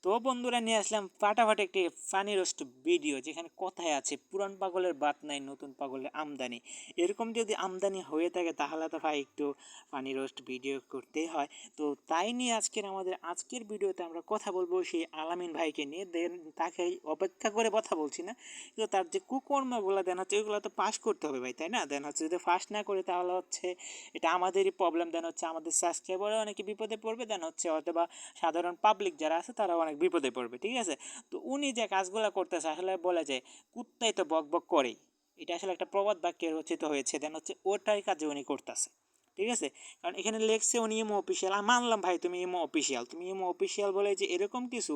তো বন্ধুরা নিয়ে আসলাম ফাটাফাটি একটি ফানি রোস্ট ভিডিও, যেখানে কথায় আছে পুরান পাগলের বাত নাই নতুন পাগলের আমদানি। এরকম যদি আমদানি হয়ে থাকে তাহলে তো ভাই একটু ফানি রোস্ট ভিডিও করতেই হয়। তো তাই নিয়ে আজকের ভিডিওতে আমরা কথা বলবো সেই আলামিন ভাইকে নিয়ে। দেন তাকে অপেক্ষা করে কথা বলছি না, কিন্তু তার যে কুকর্মগুলো দেন হচ্ছে ওইগুলো তো পাস করতে হবে ভাই, তাই না? দেন হচ্ছে যদি ফাঁস না করি তাহলে হচ্ছে এটা আমাদেরই প্রবলেম। দেন হচ্ছে আমাদের সাবস্ক্রাইবারও অনেকে বিপদে পড়বে, দেন হচ্ছে অথবা সাধারণ পাবলিক যারা আছে তারা অনেক বিপদে পড়বে, ঠিক আছে? তো উনি যে কাজগুলো করতেছে আসলে বলে যে কুত্তাই তো বক বক করেই, এটা আসলে একটা প্রবাদ বাক্যে রচিত হয়েছে। দেন হচ্ছে ওটাই কাজে উনি করতেছে, ঠিক আছে? কারণ এখানে লেখছে উনি ইমো অফিসিয়াল। আমি মানলাম ভাই তুমি ইমো অফিসিয়াল বলে যে এরকম কিছু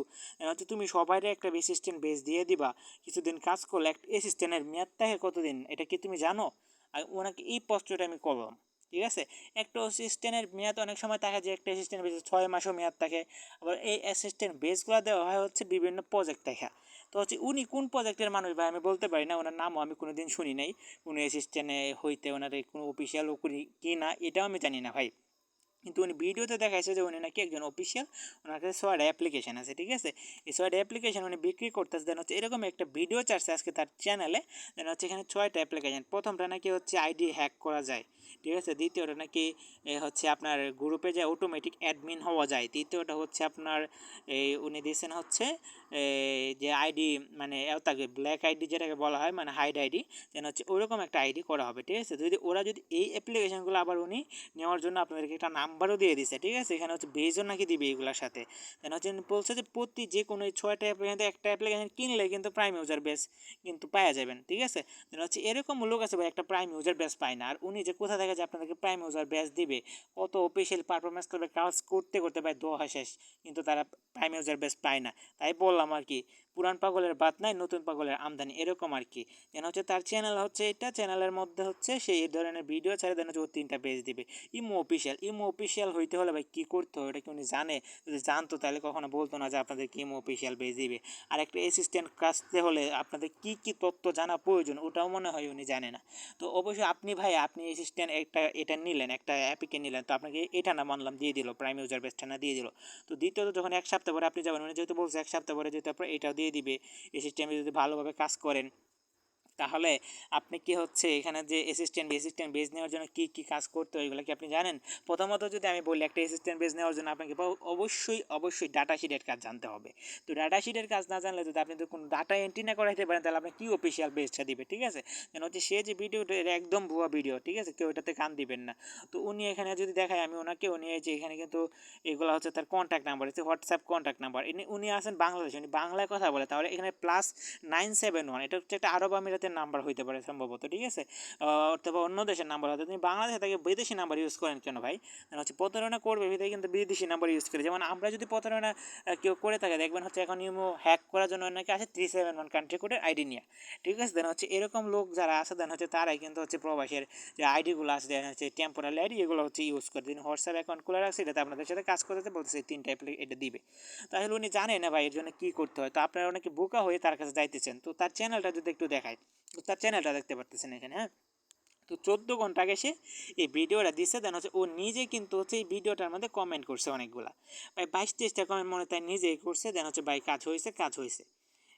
হচ্ছে তুমি সবাই একটা অ্যাসিস্ট্যান্ট বেস দিয়ে দিবা, কিছুদিন কাজ করলে একটা অ্যাসিস্ট্যান্টের মেয়াদ থাকে কতদিন এটা কি তুমি জানো? আর ওনাকে এই প্রশ্নটা আমি করলাম, ঠিক আছে? একটা অ্যাসিস্ট্যান্টের মেয়াদ অনেক সময় থাকে যে একটা অ্যাসিস্ট্যান্ট বেস 6 মাসও মেয়াদ থাকে। আবার এই অ্যাসিস্ট্যান্ট বেসগুলো দেওয়া হয় হচ্ছে বিভিন্ন প্রজেক্ট দেখা। তো হচ্ছে উনি কোন প্রজেক্টের মানুষ ভাই আমি বলতে পারি না, ওনার নামও আমি কোনো দিন শুনি নাই। উনি অ্যাসিস্ট্যান্টে হইতে ওনার কোনো অফিসিয়াল কি না এটাও আমি জানি না ভাই। কিন্তু উনি ভিডিওতে দেখাইছে যে উনি নাকি একজন অফিসিয়াল, ওনার কাছে সোয়াড অ্যাপ্লিকেশন আছে, ঠিক আছে? এই সোয়াড অ্যাপ্লিকেশন উনি বিক্রি করতেছে। দেন হচ্ছে এরকম একটা ভিডিও ছাড়ছে আজকে তার চ্যানেলে। দেন হচ্ছে এখানে 6টা অ্যাপ্লিকেশন। প্রথমটা নাকি হচ্ছে আইডি হ্যাক করা যায়, ঠিক আছে? দ্বিতীয়টা নাকি হচ্ছে আপনার গ্রুপে যে অটোমেটিক অ্যাডমিন হওয়া যায়। তৃতীয়টা হচ্ছে আপনার উনি দিয়েছেন হচ্ছে যে আইডি মানে তাকে ব্ল্যাক আইডি যেটাকে বলা হয়, মানে হাইড আইডি, যেন হচ্ছে ওরকম একটা আইডি করা হবে, ঠিক আছে? যদি এই অ্যাপ্লিকেশনগুলো আবার উনি নেওয়ার জন্য আপনাদেরকে একটা নাম্বারও দিয়ে দিছে, ঠিক আছে? এখানে হচ্ছে বেজও নাকি দিবে এগুলোর সাথে। দেন হচ্ছে বলছে যে প্রতি যে কোনো এই 6টা অ্যাপ্লিকেশন একটা অ্যাপ্লিকেশন কিনলে কিন্তু প্রাইম ইউজার বেস কিন্তু পাওয়া যাবেন, ঠিক আছে? দেন হচ্ছে এরকম লোক আছে ভাই একটা প্রাইম ইউজার বেস পায় না। আর উনি যে কোথা থেকে যে আপনাদেরকে প্রাইম ইউজার বেস দিবে, কত অফিসিয়াল পারফরমেন্স করবে, কাজ করতে করতে ভাই দোয়া শেষ, কিন্তু তারা প্রাইম ইউজার বেস পায় না। তাই বললাম আর কি, পুরান পাগলের বাত নাই নতুন পাগলের আমদানি, এরকম আর কি। যেন হচ্ছে তার চ্যানেল হচ্ছে এটা, চ্যানেলের মধ্যে হচ্ছে সেই ধরনের ভিডিও ছেড়ে দেন হচ্ছে ও 3টা পেজ দিবে। ইমো অফিসিয়াল হইতে হলে ভাই কী করতে হবে এটা কি উনি জানে? যদি জানতো তাহলে কখনো বলতো না যে আপনাদের কি ইমো অফিসিয়াল পেজ দিবে। আর একটা অ্যাসিস্ট্যান্ট কাজতে হলে আপনাদের কি কি তথ্য জানা প্রয়োজন ওটাও মনে হয় উনি জানে না। তো অবশ্যই আপনি অ্যাসিস্ট্যান্ট এটা নিলেন, একটা অ্যাপিকে নিলেন, তো আপনাকে এটা না মানলাম দিয়ে দিল, প্রাইম ইউজার বেসটা না দিয়ে দিল। তো দ্বিতীয়ত যখন 1 সপ্তাহ পরে আপনি যাবেন, উনি যেহেতু বলছে 1 সপ্তাহ পরে যেহেতু আপনার এটাও দিয়ে দিবে, এই সিস্টেমে যদি ভালোভাবে কাজ করেন তাহলে আপনি কি হচ্ছে এখানে যে অ্যাসিস্ট্যান্ট বেজ নেওয়ার জন্য কি কি কাজ করতে হয় এগুলো কি আপনি জানেন? প্রথমত যদি আমি বলি একটা অ্যাসিস্ট্যান্ট বেজ নেওয়ার জন্য আপনাকে অবশ্যই ডাটা শিটের কাজ জানতে হবে। তো ডাটা শিটের কাজ না জানলে যদি আপনি তো কোনো ডাটা এন্ট্রি না করাইতে পারেন তাহলে আপনি কি অফিসিয়াল বেজটা দিবে, ঠিক আছে? যেন হচ্ছে সে যে ভিডিওটা এটা একদম ভুয়া ভিডিও, ঠিক আছে? কেউ এটাতে কান দিবেন না। তো উনি এখানে যদি দেখায় আমি ওনাকে, উনি এই যে এখানে কিন্তু এগুলো হচ্ছে তার কন্ট্যাক্ট নাম্বার, হচ্ছে হোয়াটসঅ্যাপ কন্ট্যাক্ট নাম্বার। উনি আছেন বাংলাদেশে, উনি বাংলায় কথা বলে, তাহলে এখানে +971, এটা হচ্ছে একটা আরব আমিরাতের নাম্বার হইতে পারে সম্ভবত, ঠিক আছে? অথবা অন্য দেশের নাম্বার হয়তো। তুমি বাংলাদেশে থেকে বিদেশি নাম্বার ইউজ করেন কেন ভাই? হচ্ছে প্রতারণা করবে ভিতরে কিন্তু বিদেশি নাম্বার ইউজ করে। যেমন আমরা যদি প্রতারণা কেউ করে থাকে দেখবেন হচ্ছে এখন ইমো হ্যাক করার জন্য অনেকে আসে 371 কান্ট্রি কোডের আইডি নিয়ে, ঠিক আছে? দেন হচ্ছে এরকম লোক যারা আছে দেন হচ্ছে তারাই কিন্তু হচ্ছে প্রবাসের যে আইডিগুলো আছে, দেন হচ্ছে টেম্পোরারি আইডি, এগুলো হচ্ছে ইউজ করে। দিন হোয়াটসঅ্যাপ অ্যাকাউন্ট খুলে রাখছে, এটাতে আপনাদের সাথে কাজ করতে বলতেছে 3টা এটা দিবে। তাহলে উনি জানে না ভাই এর জন্য কী করতে হয়। তো আপনারা অনেকে বোকা হয়ে তার কাছে যাইতেছেন। তো তার চ্যানেলটা যদি একটু দেখায়, তো তার চ্যানেলটা দেখতে পারতেছেন এখানে, হ্যাঁ? তো 14 ঘন্টা আগে সে এই ভিডিওটা দিচ্ছে। দেন হচ্ছে ও নিজে কিন্তু হচ্ছে এই ভিডিওটার মধ্যে কমেন্ট করছে অনেকগুলা, ভাই 22-23টা কমেন্ট মনে তাই নিজেই করছে। দেন হচ্ছে ভাই কাজ হয়েছে,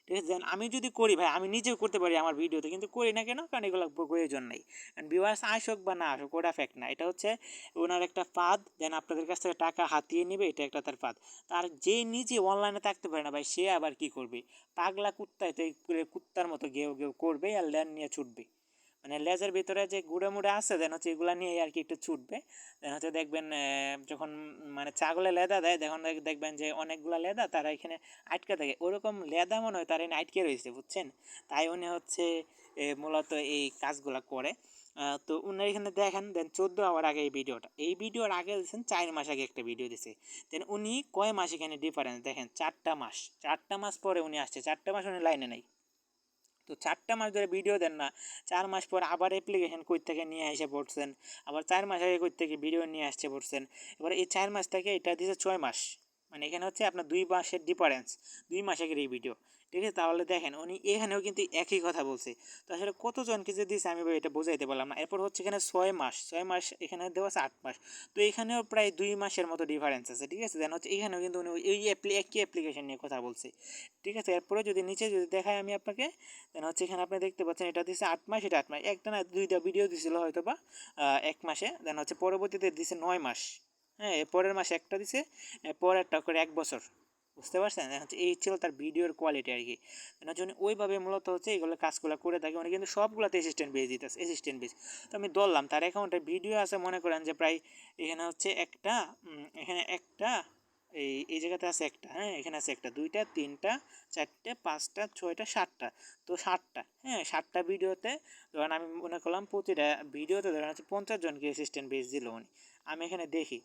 ঠিক আছে? দেন আমি যদি করি ভাই আমি নিজেও করতে পারি আমার ভিডিওতে, কিন্তু করি না কেন? কারণ এগুলো প্রয়োজন নেই। কারণ ভিউয়ার্স আসুক বা না আসুক ওটা ফ্যাক্ট না, এটা হচ্ছে ওনার একটা ফাঁদ। দেন আপনাদের কাছ থেকে টাকা হাতিয়ে নেবে, এটা একটা তার ফাঁদ। তার যে নিজে অনলাইনে থাকতে পারে না ভাই সে আবার কি করবে? পাগলা কুত্তায় তো কুত্তার মতো গেউ গেউ করবে আর ল্যান নিয়ে ছুটবে, মানে লেজের ভিতরে যে গুঁড়ে মুড়ে আছে দেন হচ্ছে এগুলা নিয়ে আর কি একটু ছুটবে। দেন হচ্ছে দেখবেন যখন মানে ছাগলে লেদা দেয় তখন দেখবেন যে অনেকগুলা লেদা তারা এখানে আটকে থাকে, ওরকম লেদা মনে হয় তার এখানে আটকে রয়েছে, বুঝছেন? তাই উনি হচ্ছে মূলত এই কাজগুলা করে। তো উনি এখানে দেখেন দেন 14 আওয়ার আগে এই ভিডিওর আগে দিয়েছেন 4 মাস আগে একটা ভিডিও দিছে। দেন উনি কয় মাস এখানে ডিফারেন্স দেখেন, 4টা মাস পরে উনি আসছে, 4টা মাস উনি লাইনে নাই। তো 4টা মাস ধরে ভিডিও দেন না, 4 মাস পর আবার অ্যাপ্লিকেশন কই থেকে নিয়ে এসে পড়ছেন, আবার 4 মাস আগে কই থেকে ভিডিও নিয়ে আসছে পড়ছেন। এবার এই 4 মাস থেকে এটা দিয়েছে 6 মাস, মানে এখানে হচ্ছে আপনার 2 মাসের ডিফারেন্স, 2 মাস আগের এই ভিডিও, ঠিক আছে? তাহলে দেখেন উনি এখানেও কিন্তু একই কথা বলছে। তো আসলে কতজনকে যে দিয়েছে আমি ভাই এটা বোঝাইতে পারলাম না। এরপর হচ্ছে এখানে 6 মাস এখানে দেওয়া আছে 8 মাস। তো এখানেও প্রায় 2 মাসের মতো ডিফারেন্স আছে, ঠিক আছে? দেন হচ্ছে এখানেও কিন্তু উনি এই একই অ্যাপ্লিকেশন নিয়ে কথা বলছে, ঠিক আছে? এরপরে যদি নিচে যদি দেখাই আমি আপনাকে, দেন হচ্ছে এখানে আপনি দেখতে পাচ্ছেন এটা দিচ্ছে 8 মাস, এটা 8 মাস, একটা না 2টা ভিডিও দিছিল হয়তো বা 1 মাসে, দেন হচ্ছে পরবর্তীতে দিছে 9 মাস। হ্যাঁ, পরের মাসে একটা দিছে, পরেরটা করে 1 বছর। বুঝতে পারছেন? হচ্ছে এই ছিল তার ভিডিওর কোয়ালিটি আর কি। উনি ওইভাবে মূলত হচ্ছে এইগুলো কাজগুলো করে থাকে। উনি কিন্তু সবগুলোতে অ্যাসিস্ট্যান্ট বেজ দিতেছে, অ্যাসিস্ট্যান্ট বেজ। তো আমি ধরলাম তার অ্যাকাউন্টে ভিডিও আছে, মনে করেন যে প্রায় এখানে হচ্ছে একটা, এখানে একটা, এই জায়গাতে আছে একটা, হ্যাঁ এখানে আছে একটা, দুইটা, তিনটা, চারটে, পাঁচটা, ছয়টা, সাতটা। তো 7টা, হ্যাঁ 7টা ভিডিওতে ধরেন আমি মনে করলাম প্রতিটা ভিডিওতে ধরেন হচ্ছে 50 জনকে অ্যাসিস্ট্যান্ট বেজ দিল উনি। আমি এখানে দেখি,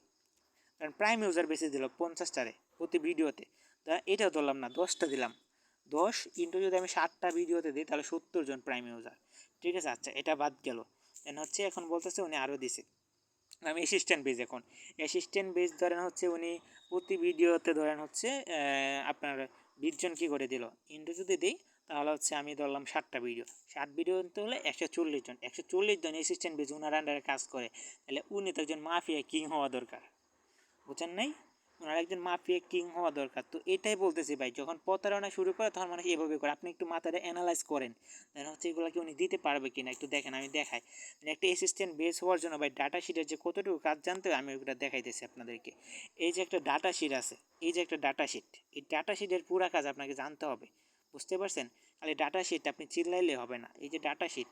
কারণ প্রাইম ইউজার বেশি দিল 50টারে প্রতি ভিডিওতে। তা এটাও ধরলাম না, 10টা দিলাম, 10 ইন্টু যদি আমি 7টা ভিডিওতে দিই তাহলে 70 জন প্রাইম ইউজার, ঠিক আছে? আচ্ছা এটা বাদ গেল। দেন হচ্ছে এখন বলতেছে উনি আরও দিছে, আমি অ্যাসিস্ট্যান্ট বেজ, এখন অ্যাসিস্ট্যান্ট বেজ ধরেন হচ্ছে উনি প্রতি ভিডিওতে ধরেন হচ্ছে আপনার 20 জন কী করে দিল, ইন্টু যদি দিই তাহলে হচ্ছে আমি ধরলাম 7টা ভিডিও, 7 ভিডিও দিতে হলে 140 জন, 140 জন অ্যাসিস্ট্যান্ট বেজ ওনার আন্ডারে কাজ করে। তাহলে উনি তো একজন মাফিয়া কিং হওয়া দরকার, বুঝেন নাই? ওনার একজন মাফিয়া কিং হওয়া দরকার। তো এটাই বলতেছি ভাই, যখন প্রতারণা শুরু করে তখন মানুষ এভাবে করে। আপনি একটু মাথাটা অ্যানালাইজ করেন, দেন হচ্ছে এগুলো কি উনি দিতে পারবে কিনা একটু দেখেন, আমি দেখাই। মানে একটা অ্যাসিস্ট্যান্ট বেস হওয়ার জন্য ভাই ডাটা শিটের যে কতটুকু কাজ জানতে হয় আমি ওটা দেখাইতেছি আপনাদেরকে। এই যে একটা ডাটা শিট আছে, এই যে একটা ডাটা শিট, এই ডাটা শিটের পুরো কাজ আপনাকে জানতে হবে, বুঝতে পারছেন? খালি ডাটা শিট আপনি চিল্লাইলে হবে না, এই যে ডাটা শিট,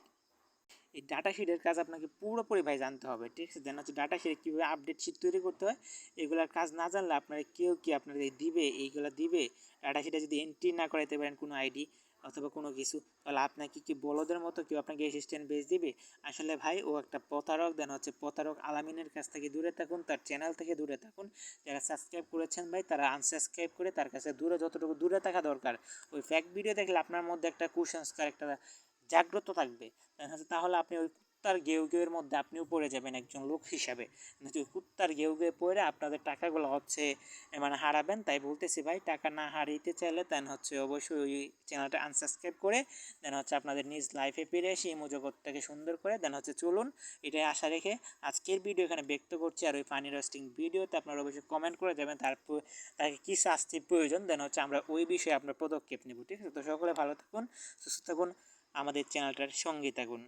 এই ডাটা শিটের কাজ আপনাকে পুরোপুরি ভাই জানতে হবে, ঠিক আছে? দেন হচ্ছে ডাটা শিটে কীভাবে আপডেট শিট তৈরি করতে হয় এগুলোর কাজ না জানলে আপনারা কেউ কি আপনাদের দিবে, এইগুলো দিবে ডাটা শিটে যদি এন্ট্রি না করাইতে পারেন কোনো আইডি অথবা কোনো কিছু, তাহলে আপনাকে কি বলদের মতো কেউ আপনাকে অ্যাসিস্ট্যান্ট বেজ দিবে? আসলে ভাই ও একটা প্রতারক। দেন হচ্ছে প্রতারক আলামিনের কাছ থেকে দূরে থাকুন, তার চ্যানেল থেকে দূরে থাকুন। যারা সাবস্ক্রাইব করেছেন ভাই তারা আনসাবস্ক্রাইব করে তার কাছে দূরে, যতটুকু দূরে থাকা দরকার। ওই ফ্যাক ভিডিও দেখলে আপনার মধ্যে একটা কুসংস্কার, একটা জাগ্রত থাকবে, তাহলে আপনি ওই কুত্তার গেউ গেউয়ের মধ্যে আপনিও পড়ে যাবেন একজন লোক হিসাবে। ওই কুত্তার গেউ গেউ পড়ে আপনাদের টাকাগুলো হচ্ছে মানে হারাবেন। তাই বলতেছি ভাই, টাকা না হারিয়ে চাইলে দেন হচ্ছে অবশ্যই ওই চ্যানেলটা আনসাবস্ক্রাইব করে দেন হচ্ছে আপনাদের নিজ লাইফে ফিরে এসে এই জগৎটাকে সুন্দর করে দেন হচ্ছে চলুন, এটাই আশা রেখে আজকের ভিডিও এখানে ব্যক্ত করছি। আর ওই ফানি রোস্টিং ভিডিওতে আপনারা অবশ্যই কমেন্ট করে যাবেন তারপর তাকে কী শাস্তি প্রয়োজন, দেন হচ্ছে আমরা ওই বিষয়ে আপনার পদক্ষেপ নেব, ঠিক আছে? তো সকলে ভালো থাকুন, সুস্থ থাকুন, আমাদের চ্যানেলটার সঙ্গে থাকুন।